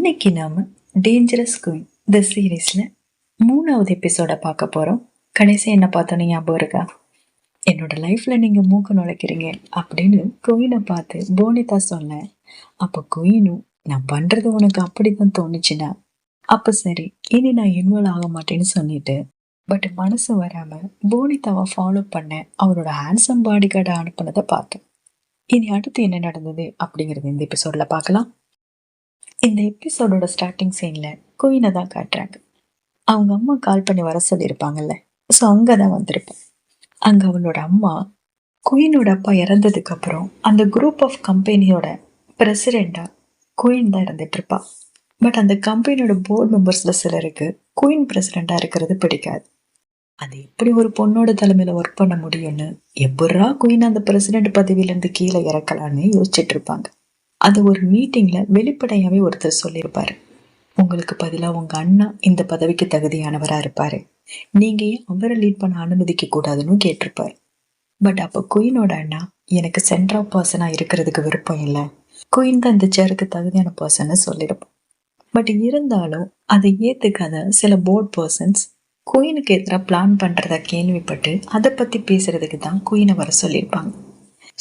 இன்னைக்கு நாம dangerous queen தி சீரீஸ்ல 3வது எபிசோட பார்க்க போறோம். கடைசி என்ன பார்த்தோன்னு ஞாபகம் இருக்கா? என்னோட லைஃப்ல நீங்க மூக்கு நுழைக்கிறீங்க அப்படின்னு குயினை பார்த்து போனிதா சொன்னேன். அப்ப குயினும், நான் பண்றது உனக்கு அப்படிதான் தோணுச்சுன்னா அப்ப சரி, இனி நான் இன்வால்வ் ஆக மாட்டேன்னு சொல்லிட்டு பட் மனசு வராம போனிதாவை ஃபாலோ பண்ண அவரோட ஹேண்ட்ஸம் பாடி கார்டை அனுப்புனதை பார்த்தோம். இனி அடுத்து என்ன நடந்தது அப்படிங்கறது இந்த எபிசோட்ல பார்க்கலாம். இந்த எபிசோடோட ஸ்டார்டிங் சீன்ல குயினை தான் காட்டுறாங்க. அவங்க அம்மா கால் பண்ணி வர சொல்லியிருப்பாங்கல்ல, ஸோ அங்கதான் வந்திருப்பேன். அங்க அவளோட அம்மா குயினோட அப்பா இறந்ததுக்கு அப்புறம் அந்த குரூப் ஆஃப் கம்பெனியோட பிரசிடெண்டா குயின் தான் இருந்துட்டு இருப்பா. பட் அந்த கம்பெனியோட போர்டு மெம்பர்ஸ்ல சிலருக்கு குயின் பிரசிடெண்டா இருக்கிறது பிடிக்காது. அது எப்படி ஒரு பொண்ணோட தலைமையில ஒர்க் பண்ண முடியும்னு, எப்படா குயின் அந்த பிரசிடென்ட் பதவியில இருந்து கீழே இறக்கலான்னு யோசிச்சுட்டு இருப்பாங்க. அது ஒரு மீட்டிங்ல வெளிப்படையாவே ஒருத்தர் சொல்லியிருப்பாரு, உங்களுக்கு பதிலா உங்க அண்ணா இந்த பதவிக்கு தகுதியானவரா இருப்பாரு, நீங்க ஏன் அவரை லீட் பண்ண அனுமதிக்க கூடாதுன்னு கேட்டிருப்பாரு. பட் அப்ப குயினோட அண்ணா, எனக்கு சென்டர் ஆஃப் பர்சனா இருக்கிறதுக்கு விருப்பம் இல்லை, குயின் தான் இந்த சேருக்கு தகுதியான பர்சன் சொல்லியிருப்போம். பட் இருந்தாலும் அதை ஏத்துக்காத சில போர்ட் பர்சன்ஸ் குயினுக்கு எதிராக பிளான் பண்றதா கேள்விப்பட்டு அதை பத்தி பேசுறதுக்கு தான் குயினை வர சொல்லியிருப்பாங்க.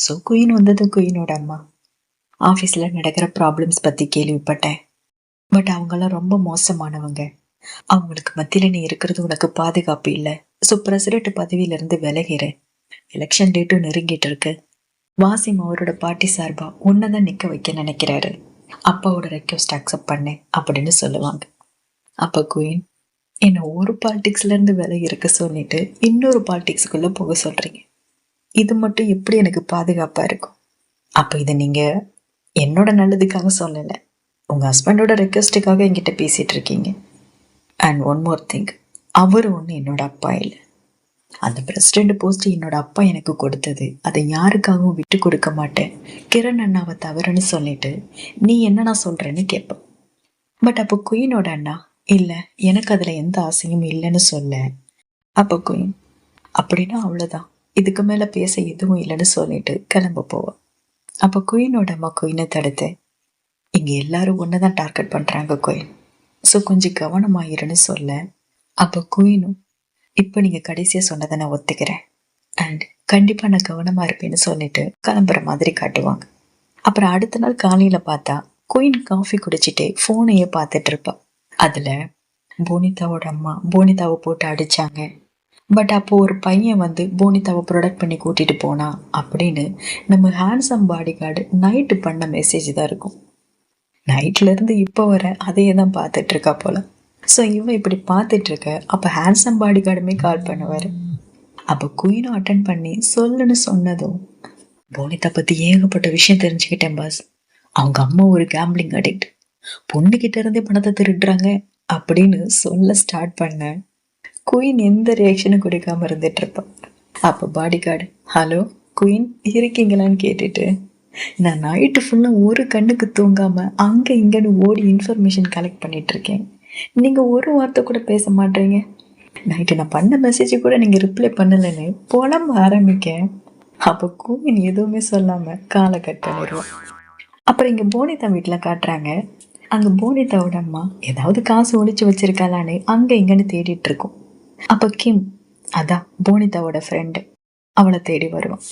ஸோ குயின் வந்தது குயினோட அம்மா, ஆஃபீஸ்ல நடக்கிற ப்ராப்ளம்ஸ் பத்தி கேள்விப்பட்டேன், பட் அவங்கெல்லாம் ரொம்ப மோசமானவங்க, அவங்களுக்கு மத்தியில நீ இருக்கிறது உனக்கு பாதுகாப்பு இல்லை, ஸோ பிரசிடென்ட் பதவியில இருந்து விலகிற, எலெக்ஷன் டேட்டும் நெருங்கிட்டு இருக்கு, வாசிம் அவரோட பார்ட்டி சார்பா உன்னதான் நிக்க வைக்க நினைக்கிறாரு, அப்பாவோட ரெக்வஸ்ட் அக்செப்ட் பண்ணேன் அப்படின்னு சொல்லுவாங்க. அப்ப குயின், என்ன ஒரு பாலிடிக்ஸ்ல இருந்து விலகி இருக்க சொல்லிட்டு இன்னொரு பாலிடிக்ஸுக்குள்ள போக சொல்றீங்க, இது மட்டும் எப்படி எனக்கு பாதுகாப்பா இருக்கும்? அப்ப இதை நீங்க என்னோட நல்லதுக்காக சொல்லலை, உங்க ஹஸ்பண்டோட ரெக்வஸ்டுக்காக என்கிட்ட பேசிட்டு இருக்கீங்க. அண்ட் ஒன் மோர் திங், அவர் ஒன்று என்னோட அப்பா இல்லை, அந்த பிரசிடென்ட் போஸ்ட் என்னோட அப்பா எனக்கு கொடுத்தது, அதை யாருக்காகவும் விட்டு கொடுக்க மாட்டேன், கிரண் அண்ணாவை தவறுன்னு சொல்லிட்டு நீ என்னன்னா சொல்றேன்னு கேட்பேன். பட் அப்போ குயினோட அண்ணா, இல்லை எனக்கு அதில் எந்த ஆசையும் இல்லைன்னு சொல்ல. அப்போ குயின், அப்படின்னா அவ்வளோதான், இதுக்கு மேலே பேச எதுவும் இல்லைன்னு சொல்லிட்டு கிளம்ப போவோம். அப்போ குயினோட அம்மா குயினை தடுத்து, இங்கே எல்லாரும் ஒன்றுதான் டார்கெட் பண்ணுறாங்க குயின், ஸோ கொஞ்சம் கவனமாயிருன்னு சொல்ல. அப்போ குயினும், இப்போ நீங்கள் கடைசியாக சொன்னதை நான் ஒத்துக்கிறேன் அண்ட் கண்டிப்பாக நான் கவனமாக இருப்பேன்னு சொல்லிட்டு கிளம்புற மாதிரி காட்டுவாங்க. அப்புறம் அடுத்த நாள் காலையில் பார்த்தா குயின் காஃபி குடிச்சிட்டே ஃபோனையே பார்த்துட்டு இருப்பா. அதுல போனிதாவோட அம்மா போனிதாவை போட்டு அடிச்சாங்க, பட் அப்போ ஒரு பையன் வந்து போனிதாவை ப்ரொடக்ட் பண்ணி கூட்டிட்டு போனா அப்படின்னு நம்ம ஹேண்ட்ஸம் பாடி கார்டு நைட்டு பண்ண மெசேஜ் தான் இருக்கும். நைட்ல இருந்து இப்போ வர அதையே தான் பார்த்துட்டு இருக்கா போல. ஸோ இவன் இப்படி பார்த்துட்டு இருக்க அப்போ ஹேண்ட்ஸம் பாடி கார்டுமே கால் பண்ணுவாரு. அப்போ குயினும் அட்டன் பண்ணி சொல்லுன்னு சொன்னதும், போனிதா பத்தி ஏகப்பட்ட விஷயம் தெரிஞ்சுக்கிட்டேன் பாஸ், அவங்க அம்மா ஒரு கேம்பிளிங் அடிக்ட், பொண்ணுகிட்ட இருந்தே பணத்தை திருடுறாங்க அப்படின்னு சொல்ல ஸ்டார்ட் பண்ண குயின் எந்த ரியாக்ஷனும் கொடுக்காம இருந்துட்டு இருப்பான். அப்ப பாடி கார்டு, ஹலோ குயின் இருக்கீங்களான்னு கேட்டுட்டு, நான் நைட்டு ஃபுல்லா ஒரு கண்ணுக்கு தூங்காம அங்க இங்கன்னு ஓடி இன்ஃபர்மேஷன் கலெக்ட் பண்ணிட்டு இருக்கேன், நீங்க ஒரு வார்த்தை கூட பேச மாட்டீங்க, நைட்டு நான் பண்ண மெசேஜ் கூட நீங்க ரிப்ளை பண்ணலன்னு புலம்ப ஆரம்பிக்க. அப்ப குயின் எதுவுமே சொல்லாம காலை கட் பண்ணிடுவோம். அப்புறம் இங்க போனிதா வீட்டுல காட்டுறாங்க. அங்க போனிதாவோட அம்மா ஏதாவது காசு ஒளிச்சு வச்சிருக்காளான்னு அங்க இங்கன்னு தேடிட்டு இருக்கோம். அப்ப கிம், அதான் போனிதாவோட ஃப்ரெண்டு, அவளை தேடி வருவான்.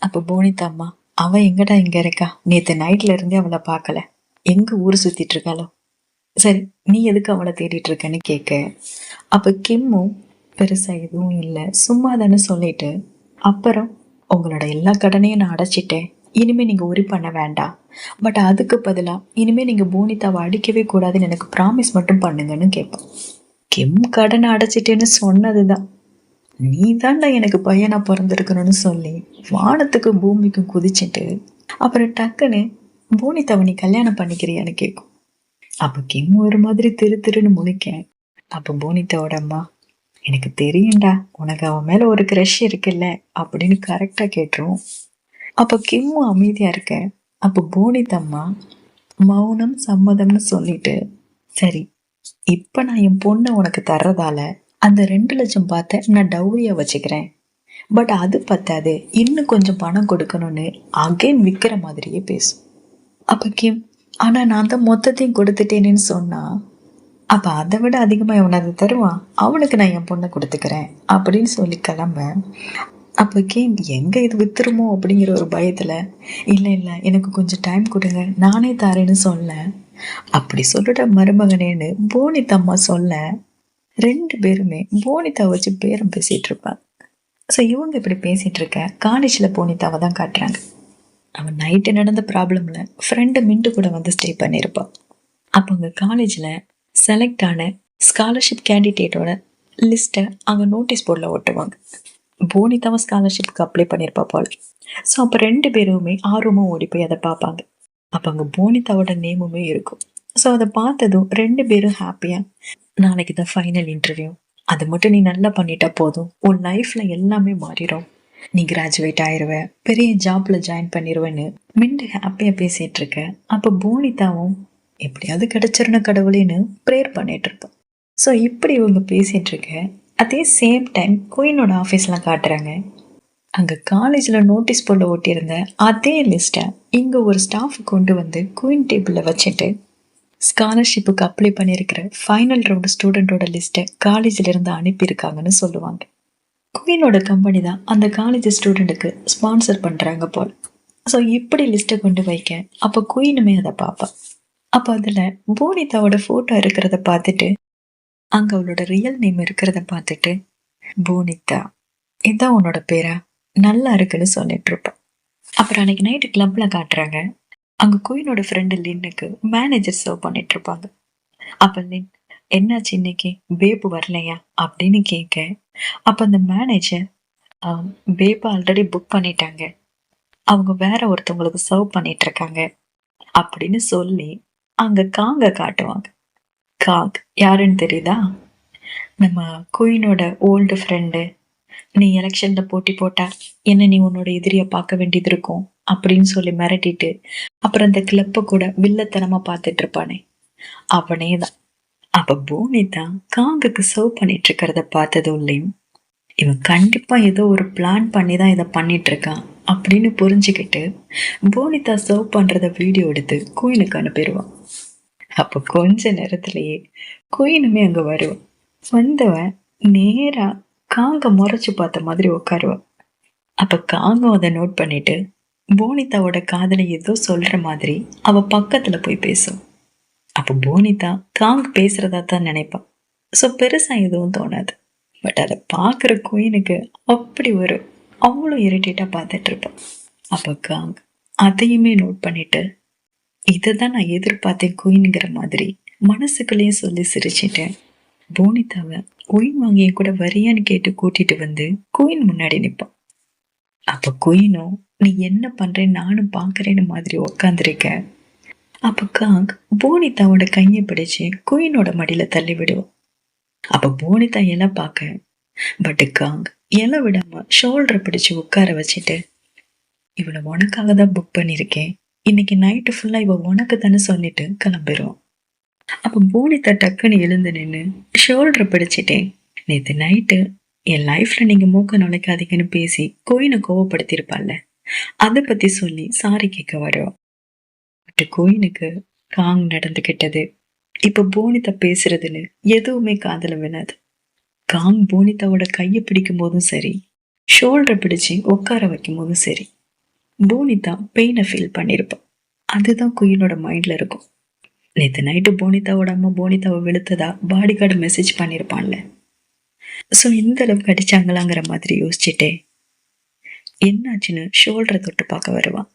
அப்ப போனிதா அம்மா, அவ எங்கடா இங்க இருக்கா, நேத்து நைட்ல இருந்தே அவளை பார்க்கல, எங்க ஊர் சுத்திட்டு இருக்காளோ, சரி நீ எதுக்கு அவளை தேடிட்டு இருக்கன்னு கேட்க. அப்ப கிம்மும் பெருசா எதுவும் இல்லை சும்மா தானே சொல்லிட்டு, அப்புறம் உங்களோட எல்லா கடனையும் நான் அடைச்சிட்டேன், இனிமே நீங்க ஒரி பண்ண வேண்டாம், பட் அதுக்கு பதிலா இனிமே நீங்க போனிதாவை அடிக்கவே கூடாதுன்னு எனக்கு ப்ராமிஸ் மட்டும் பண்ணுங்கன்னு கேட்பான். கிம் கடனை அடைச்சிட்டேன்னு சொன்னதுதான், நீ தான்டா எனக்கு பையனா பிறந்திருக்கணும்னு சொல்லி வானத்துக்கு பூமிக்கும் குதிச்சுட்டு அப்புறம் டக்குன்னு போனிதாவை நீ கல்யாணம் பண்ணிக்கிறியான்னு கேட்கும். அப்ப கிம் ஒரு மாதிரி திருன்னு முழிக்க. அப்ப போனிதாவோட அம்மா, எனக்கு தெரியும்டா உனக்கு அவன் மேல ஒரு க்ரஷ் இருக்குல்ல அப்படின்னு கரெக்டா கேட்டுரும். அப்ப கிம்மு அமைதியா இருக்க. அப்ப போனிதம்மா மௌனம் சம்மதம்னு சொல்லிட்டு, சரி இப்ப நான் என் பொண்ணை உனக்கு தர்றதால அந்த 2 லட்சம் பார்த்த நான் டௌரியா வச்சுக்கிறேன், பட் அது பத்தாது, இன்னும் கொஞ்சம் பணம் கொடுக்கணும்னு அகைன் விற்கிற மாதிரியே பேசும். அப்ப கிம், ஆனா நான் தான் மொத்தத்தையும் கொடுத்துட்டேனேன்னு சொன்னா, அப்ப அதை விட அதிகமா எவனாவது தருவான்? அவனுக்கு நான் என் பொண்ணை கொடுத்துக்கிறேன் அப்படின்னு சொல்லி கிளம்ப. அப்ப எங்க இது வித்துருமோ அப்படிங்கிற ஒரு பயத்துல, இல்ல இல்ல எனக்கு கொஞ்சம் டைம் கொடுங்க, நானே தரேன்னு சொல்ல. அப்படி சொல்லிட்ட மருமகனேன்னு போனித்தம்மா சொல்ல, 2 பேருமே போனிதா வச்சு பேரம் பேசிட்டு இருப்பாங்க. ஸோ இவங்க இப்படி பேசிட்டு இருக்க காலேஜ்ல போனிதாவை தான் காட்டுறாங்க. அவன் நைட்டு நடந்த ப்ராப்ளம்ல ஃப்ரெண்டு மின்ட்டு கூட வந்து ஸ்டே பண்ணியிருப்பான். அப்போ அங்கே காலேஜில் செலக்ட் ஆன ஸ்காலர்ஷிப் கேண்டிடேட்டோட லிஸ்ட்டை அங்கே நோட்டீஸ் போர்டில் ஒட்டுவாங்க. போனிதாவை ஸ்காலர்ஷிப்புக்கு அப்ளை பண்ணியிருப்பா போல. ஸோ அப்போ 2 பேருமே ஆர்வமாக ஓடி போய் அதை பார்ப்பாங்க. அப்போ அங்கே போனிதாவோட நேமுமே இருக்கும். ஸோ அதை பார்த்ததும் 2 பேரும் ஹாப்பியாக, நாளைக்கு தான் ஃபைனல் இன்டர்வியூ, அது மட்டும் நீ நல்லா பண்ணிட்டா போதும், உன் லைஃப்ல எல்லாமே மாறிடும், நீ கிராஜுவேட் ஆயிடுவ, பெரிய ஜாப்ல ஜாயின் பண்ணிடுவேன்னு மிண்டு ஹாப்பியா பேசிட்டு இருக்க. அப்ப போனிதாவும் எப்படியாவது கிடைச்சிருன கடவுளேன்னு ப்ரேயர் பண்ணிட்டு இருப்பான். ஸோ இப்படி இவங்க பேசிட்டு இருக்க அதே சேம் டைம் குயினோட ஆஃபீஸ்லாம் காட்டுறாங்க. அங்கே காலேஜில் நோட்டீஸ் போர்டில் ஒட்டியிருந்த அதே லிஸ்ட்டை இங்கே ஒரு ஸ்டாஃப் கொண்டு வந்து குயின் டேபிளில் வச்சுட்டு, ஸ்காலர்ஷிப்புக்கு அப்ளை பண்ணியிருக்கிற ஃபைனல் ரவுண்டு ஸ்டூடெண்ட்டோட லிஸ்ட்டை காலேஜில் இருந்து அனுப்பியிருக்காங்கன்னு சொல்லுவாங்க. குயினோட கம்பெனி தான் அந்த காலேஜ் ஸ்டூடெண்ட்டுக்கு ஸ்பான்சர் பண்ணுறாங்க போல். ஸோ இப்படி லிஸ்ட்டை கொண்டு வைக்க அப்போ குயினுமே அதை பார்ப்பா. அப்போ அதில் போனிதாவோட ஃபோட்டோ இருக்கிறத பார்த்துட்டு, அங்கே அவளோட ரியல் நேம் இருக்கிறத பார்த்துட்டு, போனிதா இதான் உன்னோட பேரா, நல்லா இருக்குன்னு சொல்லிட்டு இருப்பான். அப்புறம் அன்னைக்கு நைட்டு கிளப்ல காட்டுறாங்க. அங்கே குயினோட ஃப்ரெண்டு லின்னுக்கு மேனேஜர் சர்வ் பண்ணிட்டு இருப்பாங்க. அப்போ லின், என்னாச்சு இன்னைக்கு பேபு வரலையா அப்படின்னு கேட்க, அப்போ அந்த மேனேஜர் பேபு ஆல்ரெடி புக் பண்ணிட்டாங்க, அவங்க வேற ஒருத்தவங்களுக்கு சர்வ் பண்ணிட்டு இருக்காங்க அப்படின்னு சொல்லி அங்க காங்க காட்டுவாங்க. காங் யாருன்னு தெரியுதா? நம்ம குயினோட ஓல்டு ஃப்ரெண்டு. நீ எலெக்ஷன்ல போட்டி போட்டா என்ன நீ உன்னோட எதிரிய பார்க்க வேண்டியது இருக்கும் அப்படின்னு சொல்லி மிரட்டிட்டு அப்புறம் அந்த கிளப்ப கூட வில்லத்தனமா பார்த்துட்டு இருப்பானே, அவனே தான். அப்ப போனிதா காங்குக்கு சர்வ் பண்ணிட்டு இருக்கிறத பார்த்ததும் இல்லையும், இவன் கண்டிப்பா ஏதோ ஒரு பிளான் பண்ணி தான் இதை பண்ணிட்டு இருக்கான் அப்படின்னு புரிஞ்சுக்கிட்டு போனிதா சர்வ் பண்றத வீடியோ எடுத்து குயினுக்கு அனுப்பிடுவான். அப்ப கொஞ்ச நேரத்திலேயே குயினுமே அங்க வருவான். வந்தவன் நேரா காங்க முறைச்சு பார்த்த மாதிரி உட்காருவான். அப்ப காங்கும் அதை நோட் பண்ணிட்டு போனிதாவோட காதலை ஏதோ சொல்ற மாதிரி அவ பக்கத்துல போய் பேசும். அப்ப போனிதா காங் பேசுறதா தான் நினைப்பான். ஸோ பெருசா எதுவும் தோணாது. பட் அதை பார்க்குற குயினுக்கு அப்படி ஒரு அவ்வளோ இரிட்டேட்டா பார்த்துட்டு இருப்பான். அப்ப காங் அதையுமே நோட் பண்ணிட்டு, இதை தான் நான் எதிர்பார்த்தேன் குயின்ங்கிற மாதிரி மனசுக்குள்ளேயும் சொல்லி சிரிச்சிட்டேன். போனிதாவை குயின் வாங்கிய கூட வரியான்னு கேட்டு கூட்டிட்டு வந்து குயின் முன்னாடி நிற்பான். அப்ப குயினும் நீ என்ன பண்றேன்னு நானும் பாக்குறேன்னு மாதிரி உக்காந்துருக்க. அப்ப காங் போனிதாவோட கையை பிடிச்சு குயினோட மடியில தள்ளி விடுவோம். அப்ப போனிதா இலை பார்க்க, பட் காங் இலை விடாம ஷோல்டரை பிடிச்சு உட்கார வச்சுட்டு, இவனை உனக்காக தான் புக் பண்ணிருக்கேன், இன்னைக்கு நைட்டு ஃபுல்லா இவ உனக்கு தானே சொல்லிட்டு கிளம்பிடுவோம். அப்ப போனிதா டக்குன்னு எழுந்து நின்று ஷோல்டரை பிடிச்சிட்டேன், நேற்று நைட்டு என் லைஃப்ல நீங்க மூக்க நுழைக்காதீங்கன்னு பேசி கோயினை கோவப்படுத்திருப்பாள்ல, அதை பத்தி சொல்லி சாரி கேட்க வருவோம். பட் கோயினுக்கு காங் நடந்துகிட்டது இப்ப போனிதா பேசுறதுன்னு எதுவுமே காதல விழாது. காங் போனிதாவோட கையை பிடிக்கும் போதும் சரி, ஷோல்டரை பிடிச்சு உட்கார வைக்கும் போதும் சரி, போனிதா பெயினை ஃபீல் பண்ணிருப்பான். அதுதான் குயினோட மைண்ட்ல இருக்கும். நேற்று நைட்டு போனிதாவோட அம்மா போனிதாவை வெளுத்ததா பாடி கார்டு மெசேஜ் பண்ணிருப்பான்ல. ஸோ இந்த அளவுக்கு அடிச்சாங்களாங்கிற மாதிரி யோசிச்சுட்டே என்னாச்சுன்னு ஷோல்டரை தொட்டு பார்க்க வருவான்.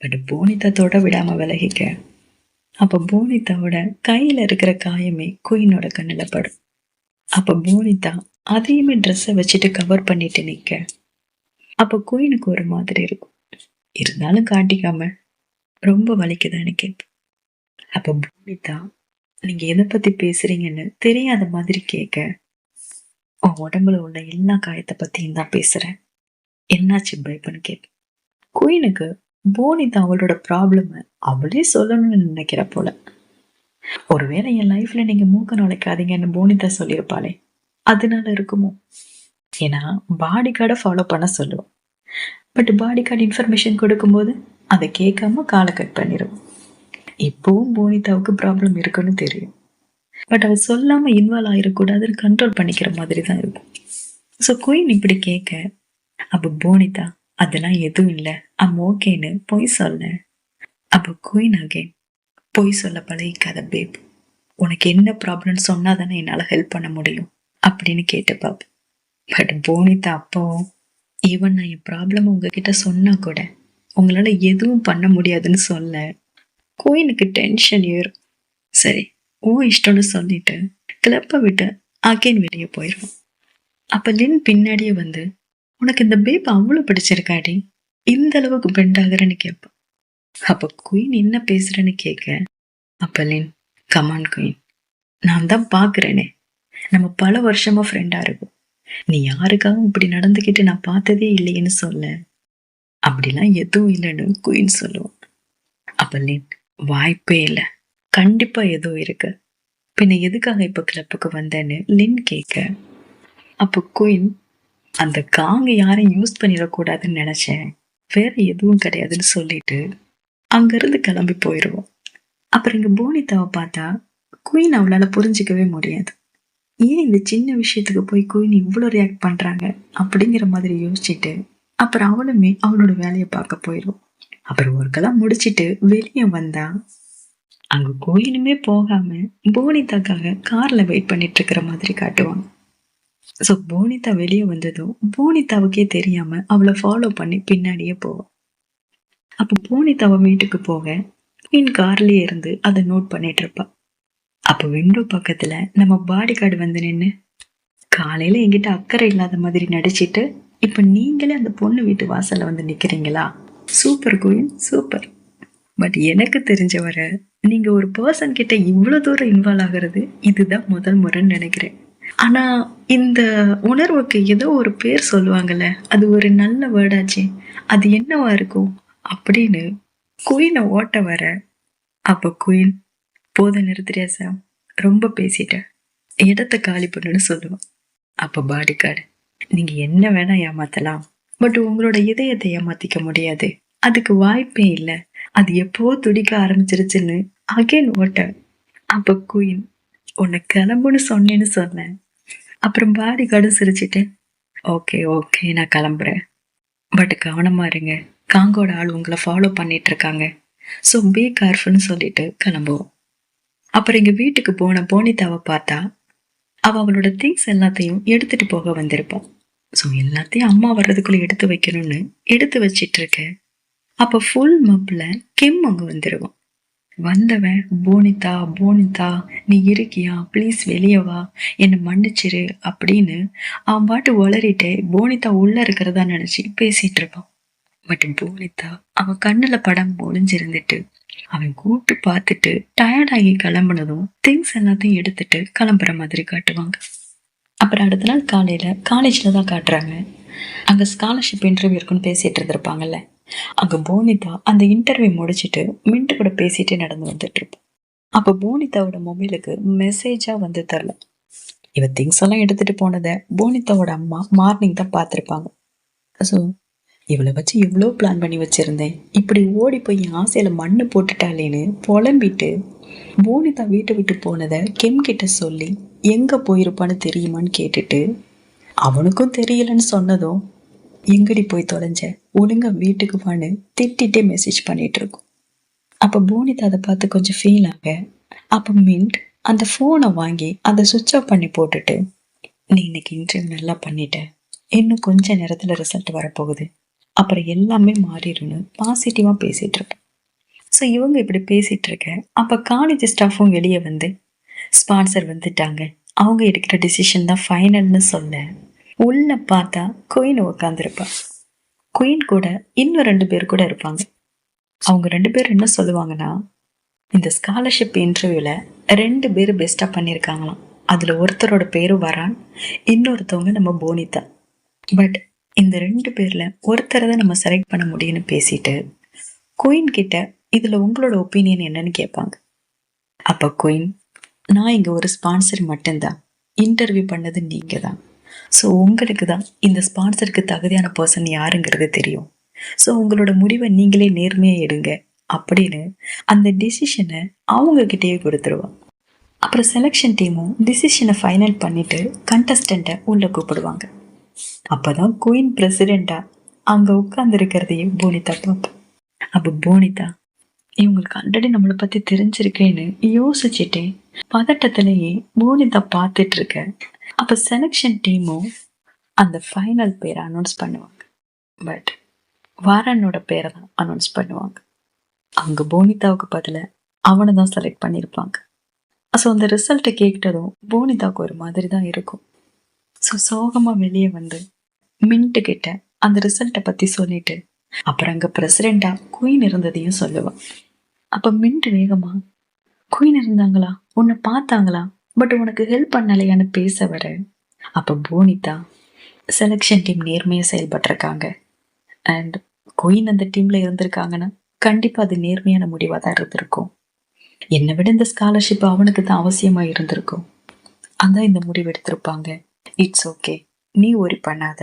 பட் போனிதா தொட விடாம விலகிக்க. அப்ப போனிதாவோட கையில இருக்கிற காயமே குயினோட கண்ணுல படும். அப்ப போனிதா அதையுமே ட்ரெஸ்ஸை வச்சுட்டு கவர் பண்ணிட்டு நிக்க. அப்ப குயினுக்கு ஒரு மாதிரி இருக்கும், இருந்தாலும் காட்டிக்காம ரொம்ப வலிக்குதான்னு கேட்பேன். அப்ப போனிதா நீங்க எதை பத்தி பேசுறீங்கன்னு தெரியாத மாதிரி கேட்க, உன் உடம்புல உள்ள எல்லா காயத்தை பத்தியும் தான் பேசுறேன், என்னாச்சு பைப்புன்னு கேட்பேன். குயினுக்கு போனிதா அவளோட ப்ராப்ளம் அவளே சொல்லணும்னு நினைக்கிற போல. ஒருவேளை என் லைஃப்ல நீங்க மூக்க நுழைக்காதீங்கன்னு போனிதா சொல்லியிருப்பாளே, அதனால இருக்குமோ? ஏன்னா பாடி கார்டை ஃபாலோ பண்ண சொல்லுவோம், பட் பாடி கார்டு இன்ஃபர்மேஷன் கொடுக்கும்போது அதை கேட்காம காலை கட் பண்ணிடுவோம். இப்பவும் போனிதாவுக்கு ப்ராப்ளம் இருக்குன்னு தெரியும். பட் அவ சொல்லாம இன்வால்வ் ஆயிடக்கூடாதுன்னு கண்ட்ரோல் பண்ணிக்கிற மாதிரி தான் இருக்கும். ஸோ குயின் இப்படி கேட்க, அப்ப போனிதா அதெல்லாம் எதுவும் இல்லை, ஓகேன்னு பொய் சொல்ல. அப்ப குயின் அகைன், பொய் சொல்ல பழகிக்காத பேப், உனக்கு என்ன ப்ராப்ளம்னு சொன்னா தானே என்னால ஹெல்ப் பண்ண முடியும் அப்படின்னு கேட்டுப்பா. பட் போனிதா அப்பவும், ஈவன் நான் என் ப்ராப்ளம் உங்ககிட்ட சொன்னா கூட உங்களால எதுவும் பண்ண முடியாதுன்னு சொல்ல குயினுக்கு டென்ஷன் ஏறும். சரி, ஓ இஷ்டம்னு சொல்லிட்டு கிளப்ப விட்டு அகைன் வெளியே போயிடும். அப்ப லின் பின்னாடியே வந்து, உனக்கு இந்த பேப் அவ்வளவு பிடிச்சிருக்காடி, இந்த அளவுக்கு பெண்ட் ஆகுறன்னு கேட்பான். அப்ப குயின் என்ன பேசுறேன்னு கேட்க, அப்ப லின், கமான் குயின், நான் தான் பாக்குறேனே, நம்ம பல வருஷமா ஃப்ரெண்டா இருக்கும், நீ யாருக்காகவும் இப்படி நடந்துகிட்டு நான் பார்த்ததே இல்லையேன்னு சொல்ல. அப்படிலாம் எதுவும் இல்லைன்னு குயின் சொல்லுவான். அப்ப லின், வாய்ப்பே இல்லை, கண்டிப்பா ஏதோ இருக்கு, பின்ன எதுக்காக இப்ப கிளப்புக்கு வந்தேன்னு லின் கேட்க, அப்ப குயின், அந்த காங்க யாரையும் யூஸ் பண்ணிடக்கூடாதுன்னு நினைச்சேன், வேற எதுவும் கிடையாதுன்னு சொல்லிட்டு அங்கிருந்து கிளம்பி போயிடுவோம். அப்புறம் இங்க போனிதாவை பார்த்தா குயின் அவளால புரிஞ்சிக்கவே முடியாது. ஏன் இந்த சின்ன விஷயத்துக்கு போய் குயின் இவ்வளோ ரியாக்ட் பண்றாங்க அப்படிங்கிற மாதிரி யோசிச்சுட்டு அப்புறம் அவளுமே அவளோட வேலையை பார்க்க போயிடுவோம். அப்புறம் ஒர்க்கெல்லாம் முடிச்சிட்டு வெளியே வந்தா அங்க குயினுமே போகாம போனிதாக்காக கார்ல வெயிட் பண்ணிட்டு இருக்கிற மாதிரி காட்டுவாங்க. ஸோ போனிதா வெளியே வந்ததும் போனிதாவுக்கே தெரியாம அவளை ஃபாலோ பண்ணி பின்னாடியே போவோம். அப்போ போனிதாவை வீட்டுக்கு போக குயின் கார்லயே இருந்து அதை நோட் பண்ணிட்டு இருப்பா. அப்போ விண்டோ பக்கத்துல நம்ம பாடி கார்டு வந்து நின்று, காலையில என்கிட்ட அக்கறை இல்லாத மாதிரி நடிச்சிட்டு இப்ப நீங்களே அந்த பொண்ணு வீட்டு வாசல்ல வந்து நிக்கிறீங்களா, சூப்பர் குயின் சூப்பர். பட் எனக்கு தெரிஞ்ச வர நீங்க ஒரு பர்சன் கிட்ட இவ்வளவு தூரம் இன்வால்வ் ஆகுறது இதுதான் முதல் முறைன்னு நினைக்கிறேன். ஆனா இந்த உணர்வுக்கு ஏதோ ஒரு பேர் சொல்லுவாங்கல்ல, அது ஒரு நல்ல வேர்டாச்சு, அது என்னவா இருக்கும் அப்படின்னு குயினை ஓட்ட வர. அப்ப குயின், போத நிறுத்துறியா சாம், ரொம்ப பேசிட்ட, இடத்த காலி பண்ணுன்னு சொல்லுவான். அப்ப பாடி கார்டு, நீங்க என்ன வேணா ஏமாத்தலாம், பட் உங்களோட இதயத்தை ஏமாத்திக்க முடியாது, அதுக்கு வாய்ப்பே இல்லை, அது எப்போ துடிக்க ஆரம்பிச்சிருச்சுன்னு அகைன் ஓட்ட. அப்ப குயின், உன்னை கிளம்புன்னு சொன்னேன்னு சொன்னேன். அப்புறம் பாடி கார்டு சிரிச்சிட்டு, ஓகே ஓகே நான் கிளம்புறேன், பட் கவனமா இருங்க, காங்கோட ஆள் உங்களை ஃபாலோ பண்ணிட்டு இருக்காங்க, ஸோ பி கேர்ஃபுல்னு சொல்லிட்டு கிளம்புவோம். அப்புறம் எங்க வீட்டுக்கு போன போனிதாவை பார்த்தா அவளோட திங்ஸ் எல்லாத்தையும் எடுத்துட்டு போக வந்திருப்பான். ஸோ எல்லாத்தையும் அம்மா வர்றதுக்குள்ள எடுத்து வைக்கணும்னு எடுத்து வச்சிட்டு இருக்க. அப்ப ஃபுல் மப்ல கிம் அங்க வந்துருவான். வந்தவன், போனிதா போனிதா நீ இருக்கியா, ப்ளீஸ் வெளியே வா, என்னை மன்னிச்சிரு அப்படின்னு அவன் பாட்டு உளறிட்டே போனிதா உள்ள இருக்கிறதா நினைச்சு பேசிட்டு இருப்பான். பட் போனிதா அவன் கண்ணுல படம் ஒளிஞ்சிருந்துட்டு அவன் கூப்பிட்டு பார்த்துட்டு டயர்டாகி கிளம்புனதும் திங்ஸ் எல்லாத்தையும் எடுத்துட்டு கிளம்புற மாதிரி காட்டுவாங்க. அப்புறம் அடுத்த நாள் காலையில காலேஜ்ல தான் காட்டுறாங்க. அங்க ஸ்காலர்ஷிப் இன்டர்வியூ இருக்குன்னு பேசிட்டு இருந்திருப்பாங்கல்ல, அங்க போனிதா அந்த இன்டர்வியூ முடிச்சுட்டு மின்ட்டு கூட பேசிட்டு நடந்து வந்துட்டு இருப்போம். அப்ப போனிதாவோட மொபைலுக்கு மெசேஜா வந்து தரல. இவ திங்ஸ் எல்லாம் எடுத்துட்டு போனதை போனிதாவோட அம்மா மார்னிங் தான் பார்த்திருப்பாங்க. ஸோ இவளை வச்சு இவ்வளோ பிளான் பண்ணி வச்சிருந்தேன், இப்படி ஓடி போய் என் ஆசையில மண்ணு போட்டுட்டாளேன்னு புலம்பிட்டு போனிதா வீட்டை விட்டு போனதை கெம் கிட்ட சொல்லி எங்க போயிருப்பான்னு தெரியுமான்னு கேட்டுட்டு அவனுக்கும் தெரியலன்னு சொன்னதும், எங்கடி போய் தொலைஞ்ச, ஒழுங்கா வீட்டுக்கு வான்னு திட்டிட்டே மெசேஜ் பண்ணிட்டு இருக்கும். அப்ப போனிதா அதை பார்த்து கொஞ்சம் ஃபீல் ஆக, அப்ப மின்ட் அந்த போனை வாங்கி அதை சுவிட்ச் ஆஃப் பண்ணி போட்டுட்டு, நீ இன்னைக்கு இன்டர்வியூ நல்லா பண்ணிட்ட, இன்னும் கொஞ்ச நேரத்துல ரிசல்ட் வரப்போகுது, அப்புறம் எல்லாமே மாறிடும்னு பாசிட்டிவா பேசிட்டு இருக்கேன். ஸோ இவங்க இப்படி பேசிட்டு இருக்க. அப்ப காலேஜ் ஸ்டாஃபும் வெளியே வந்து, ஸ்பான்சர் வந்துட்டாங்க, அவங்க எடுக்கிற டிசிஷன் தான் ஃபைனல்னு சொல்ல உள்ள பார்த்தா குயின் உட்காந்துருப்பா. குயின் கூட இன்னும் 2 பேர் கூட இருப்பாங்க. அவங்க 2 பேர் என்ன சொல்லுவாங்கன்னா, இந்த ஸ்காலர்ஷிப் இன்டர்வியூல 2 பேர் பெஸ்டா பண்ணியிருக்காங்களாம். அதுல ஒருத்தரோட பேரு வரான், இன்னொருத்தவங்க நம்ம போனிதா. பட் இந்த 2 பேர்ல ஒருத்தரை தான் நம்ம செலக்ட் பண்ண முடியும்னு பேசிட்டு குயின் கிட்ட இதுல உங்களோட ஒப்பீனியன் என்னன்னு கேட்பாங்க. அப்ப குயின், நான் இங்க ஒரு ஸ்பான்சர் மட்டும்தான், இன்டர்வியூ பண்ணது நீங்க தான், ஸோ உங்களுக்கு தான் இந்த ஸ்பான்சருக்கு தகுதியான பர்சன் யாருங்கிறது தெரியும், ஸோ உங்களோட முடிவை நீங்களே நேர்மையா எடுங்க அப்படின்னு அந்த டிசிஷனை அவங்க கிட்டேயே கொடுத்துருவான். அப்புறம் செலெக்ஷன் டீமும் டிசிஷனை ஃபைனல் பண்ணிட்டு கண்டஸ்டண்ட்டை உள்ள கூப்பிடுவாங்க. அப்பதான் குயின் பிரசிடெண்டா அங்க உட்கார்ந்து இருக்கிறதையும் போனிதா பார்ப்போம். அப்ப போனிதா இவங்களுக்கு ஆல்ரெடி நம்மளை பத்தி தெரிஞ்சிருக்கேன்னு யோசிச்சுட்டே பதட்டத்திலேயே போனிதா பார்த்துட்டு இருக்க. அப்ப செலெக்ஷன் டீமும் அந்த ஃபைனல் பேரை அனௌன்ஸ் பண்ணுவாங்க. பட் வாரனோட பேரை தான் அனௌன்ஸ் பண்ணுவாங்க. அவங்க போனிதாவுக்கு பதில அவனை தான் செலக்ட் பண்ணியிருப்பாங்க. ஸோ அந்த ரிசல்ட்டை கேட்டதும் போனிதாவுக்கு ஒரு மாதிரி தான் இருக்கும். ஸோ சோகமாக வெளியே வந்து மின்ட்டு கிட்ட அந்த ரிசல்ட்டை பற்றி சொல்லிட்டு அப்புறம் அங்கே பிரசிடெண்டா குயின் இருந்ததையும் சொல்லுவான். அப்போ மின்ட் வேகமா குயின் இருந்தாங்களா, உன்னை பார்த்தாங்களா, பட் உனக்கு ஹெல்ப் பண்ணலையான்னு பேச வர அப்போ போனிதா செலெக்ஷன் டீம் நேர்மையாக செயல்பட்டிருக்காங்க அண்ட் குயின் அந்த டீம்ல இருந்திருக்காங்கன்னா கண்டிப்பா அது நேர்மையான முடிவாக தான் இருந்திருக்கும். என்னை விட இந்த ஸ்காலர்ஷிப் அவனுக்கு தான் அவசியமா இருந்திருக்கும். அதான் இந்த முடிவு எடுத்திருப்பாங்க. இட்ஸ் ஓகே, நீ ஒரி பண்ணாத,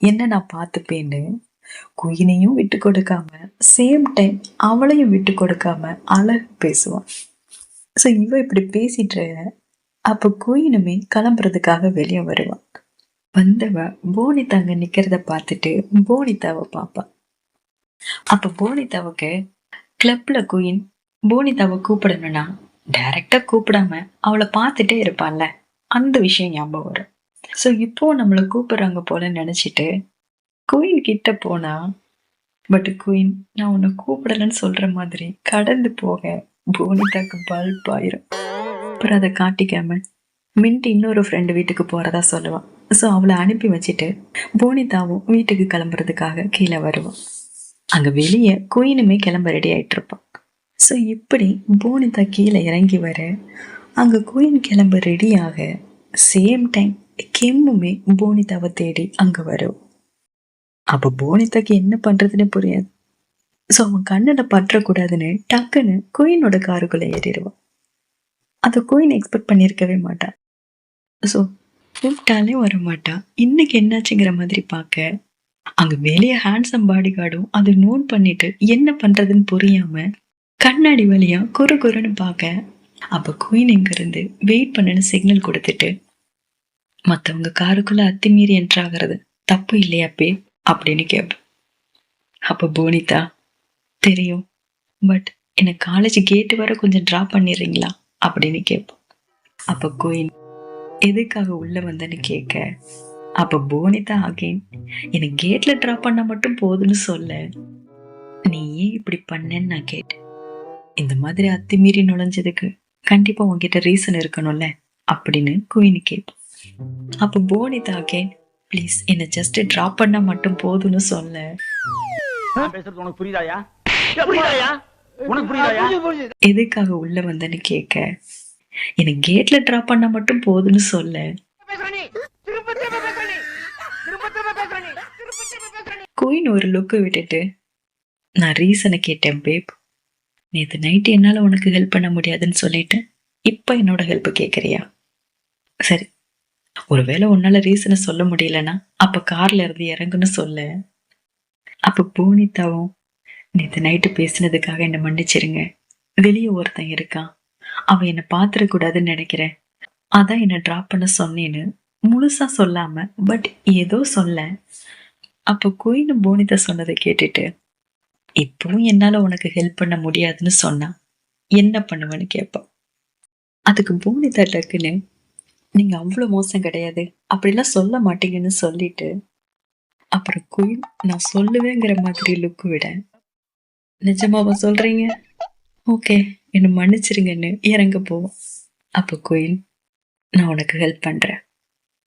என்ன நான் பார்த்துப்பேன்னு குயினையும் விட்டு கொடுக்காம சேம் டைம் அவளையும் விட்டு கொடுக்காம அழகு பேசுவான். ஸோ இவ இப்படி பேசிட்டு அப்போ குயினுமே கிளம்புறதுக்காக வெளியே வருவான். வந்தவ போனிதா அங்க நிக்கிறத பார்த்துட்டு போனிதாவை பார்ப்பான். அப்ப போனிதாவுக்கு கிளப்ல குயின் போனிதாவை கூப்பிடணும்னா டைரக்டா கூப்பிடாம அவளை பார்த்துட்டே இருப்பான்ல, அந்த விஷயம் ஞாபகம் வரும். ஸோ இப்போ நம்மளை கூப்பிடுறாங்க போல நினைச்சிட்டு குயின் கிட்ட போனா பட் குயின் நான் உன்னை கூப்பிடலன்னு சொல்ற மாதிரி கடந்து போக போனிதாக்கு பல்ப் ஆயிரும். அப்புறம் அதை காட்டிக்காம மின்ட் இன்னொரு ஃப்ரெண்டு வீட்டுக்கு போறதா சொல்லுவான். ஸோ அவளை அனுப்பி வச்சுட்டு போனிதாவும் வீட்டுக்கு கிளம்புறதுக்காக கீழே வருவான். அங்க வெளியே குயினுமே கிளம்ப ரெடி ஆயிட்டு இருப்பான். ஸோ இப்படி போனிதா கீழே இறங்கி வர அங்க குயின் கிளம்ப ரெடியாக சேம் டைம் கிம்முமே போனிதாவை தேடி அங்க வரும். அப்ப போனிதாக்கு என்ன பண்றதுன்னு புரியாது. ஸோ அவன் கண்ணில் பற்றக்கூடாதுன்னு டக்குன்னு குயினோட காருக்குள்ள ஏறிடுவான். அதை குயின் எக்ஸ்பெக்ட் பண்ணியிருக்கவே மாட்டான். ஸோ கூப்பிட்டாலே வர மாட்டான். இன்னைக்கு என்னாச்சுங்கிற மாதிரி பார்க்க அங்க வெளியே ஹேண்ட்ஸம் பாடி கார்டும் அதை நோட் பண்ணிட்டு என்ன பண்றதுன்னு புரியாம கண்ணாடி வழியா குறு குறுன்னு பார்க்க அப்ப குயின் இங்க இருந்து வெயிட் பண்ணுன்னு சிக்னல் கொடுத்துட்டு மத்தவங்க காருக்குள்ள அத்துமீறி என்ட்ராகிறது தப்பு இல்லையாப்பே அப்படின்னு கேட்பேன். அப்ப போனிதா தெரியும், பட் என்னை காலேஜ் கேட்டு வர கொஞ்சம் டிராப் பண்ணிடுறீங்களா அப்படின்னு கேட்போம். அப்ப குயின் எதுக்காக உள்ள வந்தேன்னு கேட்க அப்ப போனிதா அகைன் என்னை கேட்ல டிராப் பண்ண மட்டும் போதுன்னு சொல்ல நீ ஏன் இப்படி பண்ணேன்னு நான் கேட்டேன். இந்த மாதிரி அத்துமீறி நுழைஞ்சதுக்கு கண்டிப்பா உங்ககிட்ட ரீசன் இருக்கணும்ல அப்படின்னு குயின் கேட்போம். அப்ப போனிதா அகைன் ப்ளீஸ் என்னை ஜஸ்ட் டிராப் பண்ண மட்டும் போதும்னு சொல்ல எதுக்காக உள்ள வந்தேன்னு கேட்க என்னை கேட்ல டிராப் பண்ண மட்டும் போதும்னு சொல்ல குயின் ஒரு லுக்கு விட்டுட்டு நான் ரீசனை கேட்டேன் பேப், நேற்று நைட்டு என்னால உனக்கு ஹெல்ப் பண்ண முடியாதுன்னு சொல்லிட்டு இப்ப என்னோட ஹெல்ப் கேட்கறியா? சரி, ஒருவேளை உன்னால ரீசனை சொல்ல முடியலன்னா அப்ப கார்ல இருந்து இறங்குன்னு சொல்ல அப்ப போனிதாவும் நேற்று நைட்டு பேசினதுக்காக என்னை மன்னிச்சிருங்க, வெளியே ஒருத்தன் இருக்கான், அவன் என்னை பாத்துடக்கூடாதுன்னு நினைக்கிறேன், அதான் என்னை டிராப் பண்ண சொன்னேன்னு முழுசா சொல்லாம பட் ஏதோ சொல்ல அப்ப குயின் போனிதா சொன்னதை கேட்டுட்டு இப்பவும் என்னால உனக்கு ஹெல்ப் பண்ண முடியாதுன்னு சொன்னா என்ன பண்ணுவேன்னு கேட்பான். அதுக்கு போனிதா டக்குன்னு நீங்க அவ்வளவு மோசம் கிடையாது, அப்படிலாம் சொல்ல மாட்டீங்கன்னு சொல்லிட்டு அப்புறம் குயின் நான் சொல்லுவேங்கிற மாதிரி லுக்கு விட நிஜமாவா சொல்றீங்க, ஓகே என்ன மன்னிச்சிருங்கன்னு இறங்க போவோம். அப்ப குயின் நான் உனக்கு ஹெல்ப் பண்றேன்,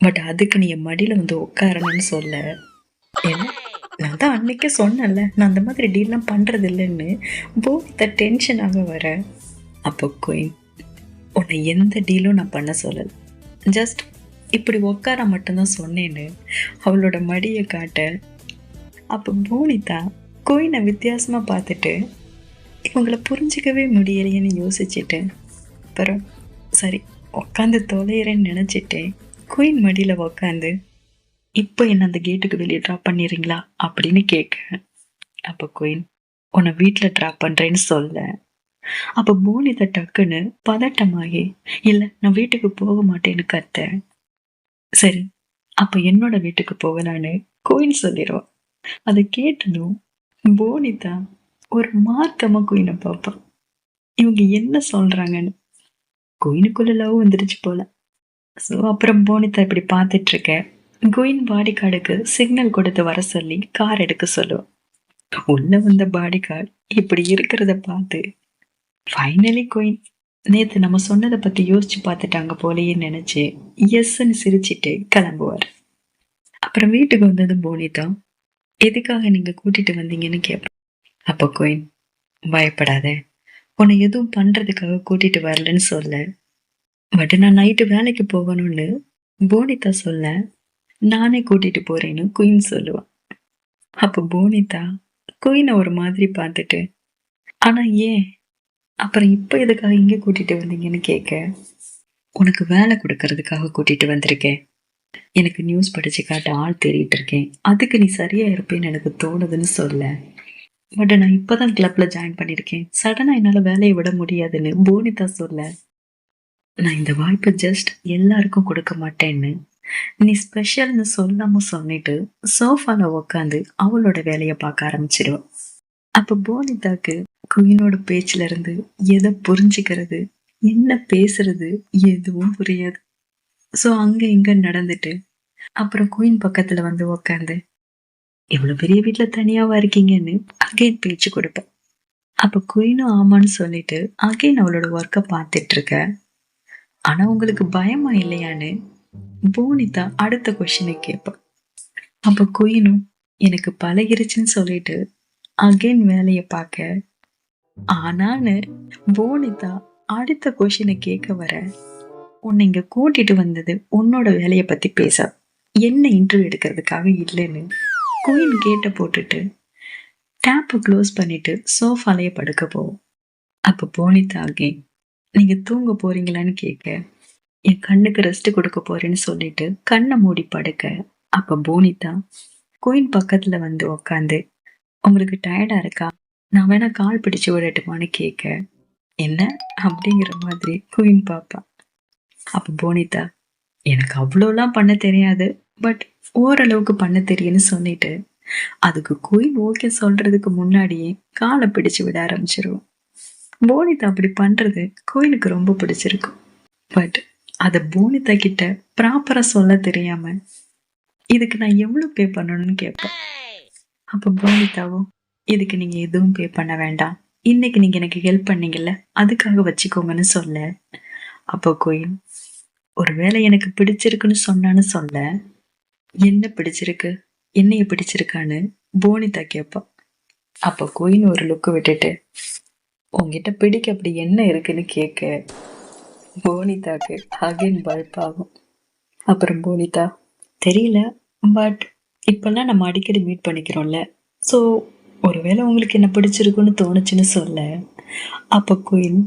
பட் அதுக்கு நீ என் மடியில வந்து உட்காரணும்னு சொல்ல என்ன நான் தான் அன்னைக்கே சொன்னேன்ல நான் அந்த மாதிரி டீல்லாம் பண்றது இல்லைன்னு போனிதா டென்ஷனாக வர அப்போ குயின் உன்னை எந்த டீலும் நான் பண்ண சொல்லலை, ஜஸ்ட் இப்படி உட்கார மட்டும்தான் சொன்னேன்னு அவளோட மடியை காட்ட அப்போ போனிதா குயினை வித்தியாசமா பார்த்துட்டு இவங்களை புரிஞ்சிக்கவே முடியலையேன்னு யோசிச்சுட்டு அப்புறம் சரி உட்காந்து தொலைகிறேன்னு நினைச்சிட்டு குயின் மடியில உக்காந்து இப்போ என்ன அந்த கேட்டுக்கு வெளியே ட்ராப் பண்ணிடுறீங்களா அப்படின்னு கேட்க அப்போ குயின் உன்னை வீட்டுல டிராப் பண்றேன்னு சொல்ல. அப்ப போனிதா டக்குன்னு பதட்டமாகி, இல்ல நான் வீட்டுக்கு போக மாட்டேன்னு கத்த. சரி, அப்ப என்னோட வீட்டுக்கு போகலான்னு குயின் சொல்லிடுவான். அதை கேட்டதும் போனிதா ஒரு மார்க்கமா குயினை பார்ப்பா. இவங்க என்ன சொல்றாங்கன்னு. குயினுக்குள்ள லவ் வந்துருச்சு போல. சோ அப்புறம் போனிதா இப்படி பார்த்துட்டு இருக்க, குயின் பாடி கார்டுக்கு சிக்னல் கொடுத்து வர சொல்லி கார் எடுக்க சொல்லுவான். உள்ள வந்த பாடி கார்டு இப்படி இருக்கிறத பார்த்து ஃபைனலி குயின் நேத்து நம்ம சொன்னதை பத்தி யோசிச்சு பார்த்துட்டாங்க போலயே நினைச்சு எஸ்ன்னு சிரிச்சிட்டு கிளம்புவார். அப்புறம் வீட்டுக்கு வந்ததும் போனிதா, எதுக்காக நீங்க கூட்டிட்டு வந்தீங்கன்னு கேட்பேன். அப்ப குயின், பயப்படாத, உன்னை எதுவும் பண்றதுக்காக கூட்டிட்டு வரலன்னு சொல்ல. பட் நான் நைட்டு வேலைக்கு போகணும்னு போனிதா சொல்ல, நானே கூட்டிட்டு போறேன்னு குயின் சொல்லுவான். அப்ப போனிதா குயினை ஒரு மாதிரி பார்த்துட்டு, ஆனா ஏன், அப்புறம் இப்ப எதுக்காக இங்க கூட்டிட்டு வந்தீங்கன்னு கேட்க, உனக்கு வேலை கொடுக்கறதுக்காக கூட்டிட்டு வந்திருக்கேன். எனக்கு நியூஸ் படிச்சு காட்ட ஆள் தேடிட்டு இருக்கேன். அதுக்கு நீ சரியா இருப்பேன்னு எனக்கு தோணுதுன்னு சொல்ல. பட் நான் இப்பதான் கிளப்ல ஜாயின் பண்ணிருக்கேன். சடனா என்னால வேலையை விட முடியாதுன்னு போனிதா சொல்ல. நான் இந்த வாய்ப்பை ஜஸ்ட் எல்லாருக்கும் கொடுக்க மாட்டேன்னு நீ ஸ்பெஷல்னு சொல்லாம சொல்லிட்டு சோஃபால உக்காந்து அவளோட வேலையை பார்க்க ஆரம்பிச்சிடுவா. அப்ப போனிதாக்கு குயினோட பேச்சுல இருந்து எதை புரிஞ்சுக்கிறது, என்ன பேசுறது எதுவும் புரியாது. சோ அங்க இங்க நடந்துட்டு அப்புறம் குயின் பக்கத்துல வந்து உக்காந்து, இவ்வளவு பெரிய வீட்டுல தனியாவா இருக்கீங்கன்னு அகைன் பேச்சு கொடுப்பேன். அப்ப குயினும் ஆமான்னு சொல்லிட்டு அகைன் அவளோட ஒர்க்க பார்த்துட்டு இருக்க. ஆனா உங்களுக்கு பயமா இல்லையான்னு போனிதா அடுத்த கொஸ்டினை கேட்பான். அப்ப குயினும் எனக்கு பழகிருச்சுன்னு சொல்லிட்டு அகைன் வேலைய பார்க்க. ஆனான்னு போனிதா அடுத்த கொஸ்டினை கேட்க வர, உன்னை இங்க கூட்டிட்டு வந்தது உன்னோட வேலைய பத்தி பேச, என்ன இன்டர்வியூ எடுக்கிறதுக்காக இல்லைன்னு குயின் கேட்ட போட்டுட்டு டேப்பை க்ளோஸ் பண்ணிட்டு சோஃபாலேயே படுக்க போவோம். அப்ப போனிதா அகைன், நீங்க தூங்க போறீங்களான்னு கேட்க, என் கண்ணுக்கு ரெஸ்ட் கொடுக்க போறேன்னு சொல்லிட்டு கண்ணை மூடி படுக்க. அப்ப போனிதா குயின் பக்கத்துல வந்து உக்காந்து, உங்களுக்கு டயர்டா இருக்கா, நான் வேணா கால் பிடிச்சு விடட்டுமான்னு கேட்க, என்ன அப்படிங்கிற மாதிரி குயின் பாப்பா. அப்ப போனிதா, எனக்கு அவ்வளோலாம் பண்ண தெரியாது, பட் ஓரளவுக்கு பண்ண தெரியும்னு சொல்லிட்டு அதுக்கு குயின் ஓகே சொல்றதுக்கு முன்னாடியே காலை பிடிச்சு விட ஆரம்பிச்சிருவோம். போனிதா அப்படி பண்றது குயினுக்கு ரொம்ப பிடிச்சிருக்கும். பட் அத போனிதா கிட்ட ப்ராப்பரா சொல்ல தெரியாம, இதுக்கு நான் எவ்வளவு பே பண்ணணும்னு கேட்பேன். அப்ப போனிதாவும், இதுக்கு நீங்க எதுவும் பே பண்ண வேண்டாம், இன்னைக்கு நீங்க எனக்கு ஹெல்ப் பண்ணீங்கல்ல அதுக்காக வச்சுக்கோங்கன்னு சொல்ல. அப்போ குயின், ஒருவேளை எனக்கு பிடிச்சிருக்குன்னு சொன்னான்னு சொல்ல, என்ன பிடிச்சிருக்கு, என்னைய பிடிச்சிருக்கான்னு போனிதா கேட்பா. அப்ப குயின் ஒரு லுக்கு விட்டுட்டு, உங்ககிட்ட பிடிக்க அப்படி என்ன இருக்குன்னு கேட்க போனிதாக்கு அகைன் பல்பாகும். அப்புறம் போனிதா, தெரியல, பட் இப்பெல்லாம் நம்ம அடிக்கடி மீட் பண்ணிக்கிறோம்ல, ஸோ ஒருவேளை உங்களுக்கு என்ன பிடிச்சிருக்குன்னு தோணுச்சுன்னு சொல்ல. அப்ப குயின்,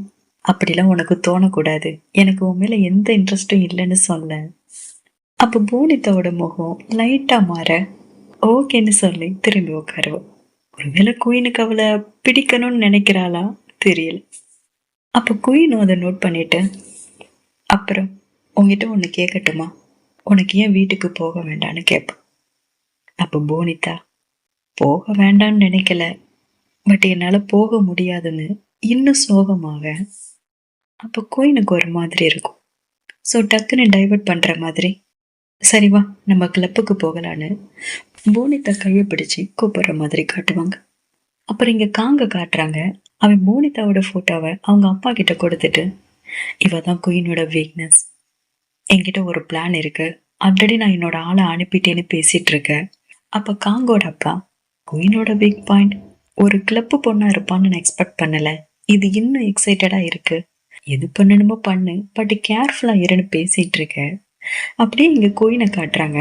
அப்படிலாம் உனக்கு தோணக்கூடாது, எனக்கு உன் மேல எந்த இன்ட்ரெஸ்டும் இல்லைன்னு சொல்ல. அப்ப போனிதாவோட முகம் லைட்டா மாற ஓகேன்னு சொல்லி திரும்பி உட்காருவோம். ஒருவேளை குயினுக்கு அவளை பிடிக்கணும்னு நினைக்கிறாளா தெரியல. அப்ப குயினும் அதை நோட் பண்ணிட்டு, அப்புறம் உங்ககிட்ட ஒண்ணு கேட்கட்டுமா, உனக்கு ஏன் வீட்டுக்கு போக வேண்டாம்னு கேட்ப. அப்ப போனிதா, போக வேண்டாம்னு நினைக்கல, பட் என்னால போக முடியாதுன்னு இன்னும் சோகமாக. அப்ப குயினுக்கு ஒரு மாதிரி இருக்கும். ஸோ டக்குன்னு டைவர்ட் பண்ற மாதிரி, சரி வா நம்ம கிளப்புக்கு போகலான்னு போனிதா கையை பிடிச்சு கூப்பிடுற மாதிரி காட்டுவாங்க. அப்புறம் இங்க காங்க காட்டுறாங்க. அவன் போனிதாவோட போட்டோவை அவங்க அப்பா கிட்ட கொடுத்துட்டு, இவ தான் குயினோட வீக்னஸ், என்கிட்ட ஒரு பிளான் இருக்கு, ஆல்ரெடி நான் என்னோட ஆளை அனுப்பிட்டேன்னு பேசிட்டு இருக்கேன். அப்ப காங்கோட அப்பா, குயினோட வீக் பாயிண்ட், ஒரு கிளப்பு பொண்ணா இருப்பான்னு நான் எக்ஸ்பெக்ட் பண்ணல, இது இன்னும் எக்ஸைட்டடா இருக்கு, எது பண்ணணுமோ பண்ணு, பட் கேர்ஃபுல்லா இருன்னு பேசிட்டு இருக்க. அப்படியே இங்க குயினை காட்டுறாங்க.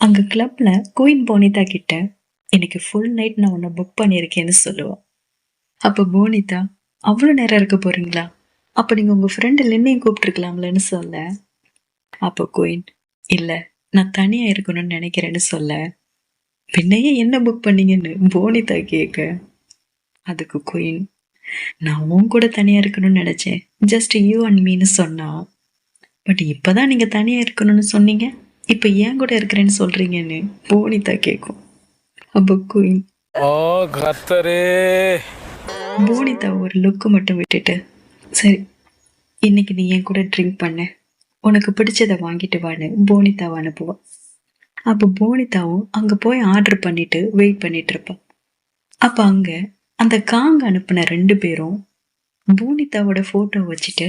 அங்க கிளப்ல குயின் போனிதா கிட்ட, இன்னைக்கு ஃபுல் நைட் நான் உன்னை புக் பண்ணியிருக்கேன்னு சொல்லுவான். அப்ப போனிதா, அவ்வளவு நேரம் இருக்க போறீங்களா, அப்ப நீங்க உங்க ஃப்ரெண்டு என்னையும் கூப்பிட்டுருக்கலாம்லன்னு சொல்ல. அப்ப குயின், இல்ல நான் தனியா இருக்கணும்னு நினைக்கிறேன்னு சொல்ல. பின்னையே என்ன புக் பண்ணீங்கன்னு போனிதா கேட்க. அதுக்கு குயின், நான் உன் கூட தனியா இருக்கணும்னு நினைச்சேன், ஜஸ்ட் யூ அண்ட் மீன்னு சொன்னா. பட் இப்பதான் நீங்க தனியா இருக்கணும்னு சொன்னீங்க, இப்ப ஏன் கூட இருக்கிறேன்னு சொல்றீங்கன்னு போனிதா கேக்கும். அப்ப குயின் ஓ கர்த்தரே, போனிதா ஒரு லுக்கு மட்டும் விட்டுட்டு, சரி இன்னைக்கு நீ என் கூட ட்ரிங்க் பண்ண, உனக்கு பிடிச்சத வாங்கிட்டு வான்னு போனிதாவை அனுப்புவா. அப்ப போனிதாவும் அங்க போய் ஆர்டர் பண்ணிட்டு வெயிட் பண்ணிட்டு இருப்பான். அப்ப அங்க அந்த காங்க அனுப்புன 2 பேரும் போனிதாவோட போட்டோ வச்சுட்டு,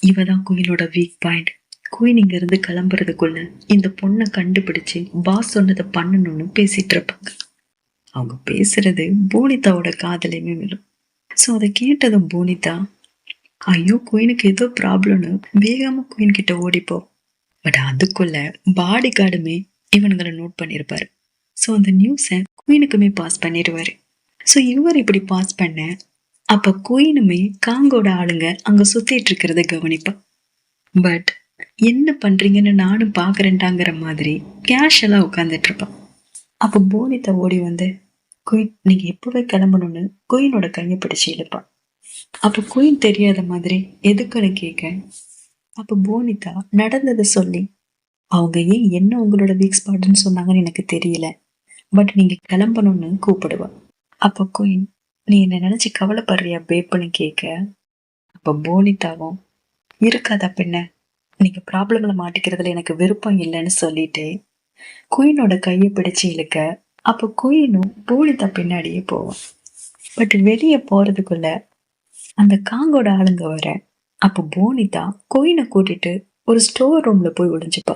இவதான் குயினோட வீக் பாயிண்ட், குயின் இங்க இருந்து கிளம்புறதுக்குள்ள இந்த பொண்ணை கண்டுபிடிச்சு பாஸ் சொன்னதை பண்ணணும்னு பேசிட்டு இருப்பாங்க. அவங்க பேசுறது போனிதாவோட காதலையுமே விழும். சோ அதை கேட்டதும் போனிதா, ஐயோ குயினுக்கு ஏதோ ப்ராப்ளம்னு வேகமா குயின் கிட்ட ஓடிப்போ. பட் அதுக்குள்ள பாடி கார்டுமே இவனுங்களை நோட் பண்ணிருப்பாரு. சோ அந்த நியூஸை குயினுக்குமே பாஸ் பண்ணிடுவாரு. சோ இவர் இப்படி பாஸ் பண்ண, அப்ப குயினுமே காங்கோட ஆளுங்க அங்க சுத்திட்டு இருக்கிறத கவனிப்பா. பட் என்ன பண்றீங்கன்னு நானும் பாக்குறேன்டாங்கிற மாதிரி கேஷுவலா உட்காந்துட்டு இருப்பான். அப்ப போனிதா ஓடி வந்து, குயின் நீங்க எப்பவே கிளம்பணும்னு குயினோட கையை பிடிச்சு இழுப்பான். அப்ப குயின் தெரியாத மாதிரி எதுக்குன்னு கேட்க, அப்ப போனிதா நடந்ததை சொல்லி, அவங்க ஏன் என்ன உங்களோட வீக் ஸ்பாட்னு சொன்னாங்கன்னு எனக்கு தெரியல, பட் நீங்க கிளம்பணும்னு கூப்பிடுவா. அப்ப குயின், நீ என்ன நினைச்சு கவலைப்படுறியா பேப்புன்னு கேட்க, அப்ப போனிதாவும், இருக்காதா பின்ன, நீங்க ப்ராப்ளம்ல மாட்டிக்கிறதுல எனக்கு விருப்பம் இல்லைன்னு சொல்லிட்டு குயினோட கையை பிடிச்சு இழுக்க, அப்ப குயினும் போனிதா பின்னாடியே போவான். பட் வெளியே போறதுக்குள்ள அந்த காங்கோட ஆளுங்க வர, அப்ப போனிதா குயினை கூட்டிட்டு ஒரு ஸ்டோர் ரூம்ல போய் ஒளிஞ்சுப்பா.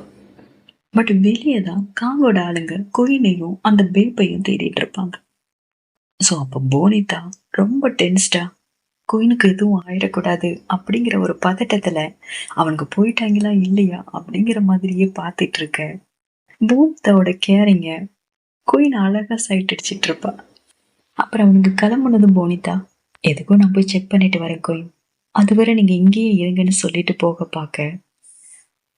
பட் வெளியே தான் காங்கோட ஆளுங்க குயினையும் அந்த பேப்பையும் தேடிட்டு இருப்பாங்க. சோ அப்ப போனிதா ரொம்ப டென்ஸ்டா, குயினுக்கு எதுவும் ஆயிடக்கூடாது அப்படிங்கிற ஒரு பதட்டத்துல அவனுக்கு போயிட்டாங்களா இல்லையா அப்படிங்கிற மாதிரியே பார்த்துட்டு இருக்க, போனிதாவோட கேரிங்க குயின் அழகா சைட் அடிச்சிட்டு இருப்பா. அப்புறம் அவனுக்கு கிளம்புனதும் போனிதா, எதுக்கும் நான் போய் செக் பண்ணிட்டு வரேன் குயின், அதுவரை நீங்க இங்கேயே இருங்கன்னு சொல்லிட்டு போக பார்க்க,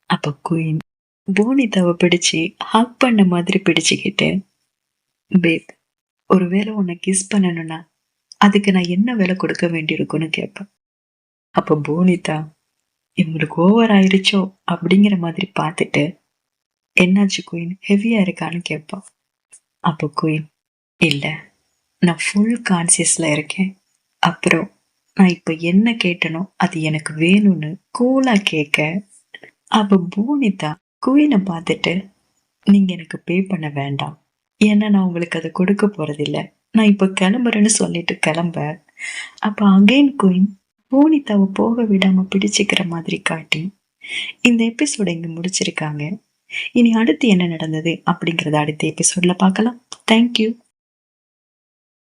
அப்ப குயின் போனிதாவை பிடிச்சு ஹக் பண்ண மாதிரி பிடிச்சுக்கிட்டு, பேப் ஒருவேளை உன்னை கிஸ் பண்ணணும்னா அதுக்கு நான் என்ன விலை கொடுக்க வேண்டியிருக்கும்னு கேட்பேன். அப்ப போனிதா, இவங்களுக்கு ஓவர் ஆயிடுச்சோ அப்படிங்கிற மாதிரி பார்த்துட்டு, என்னாச்சு குயின் ஹெவியா இருக்கான்னு கேட்பான். அப்ப குயின், இல்ல நான் ஃபுல் கான்சியஸ்ல இருக்கேன், அப்புறம் நான் இப்ப என்ன கேட்டனோ அது எனக்கு வேணும்னு கூலா கேட்க, அப்ப போனிதா குயினை பார்த்துட்டு, நீங்க எனக்கு பே பண்ண வேண்டாம், ஏன்னா நான் உங்களுக்கு அதை கொடுக்க போறதில்ல, நான் இப்ப கிளம்புறேன்னு சொல்லிட்டு கிளம்ப, அப்ப அகைன் குயின் போனிதாவை போக விடாம பிடிச்சுக்கிற மாதிரி காட்டி இந்த எபிசோட இங்க முடிச்சிருக்காங்க. இனி அடுத்து என்ன நடந்தது அப்படிங்கறத அடுத்த எபிசோட்ல பார்க்கலாம். தேங்க்யூ.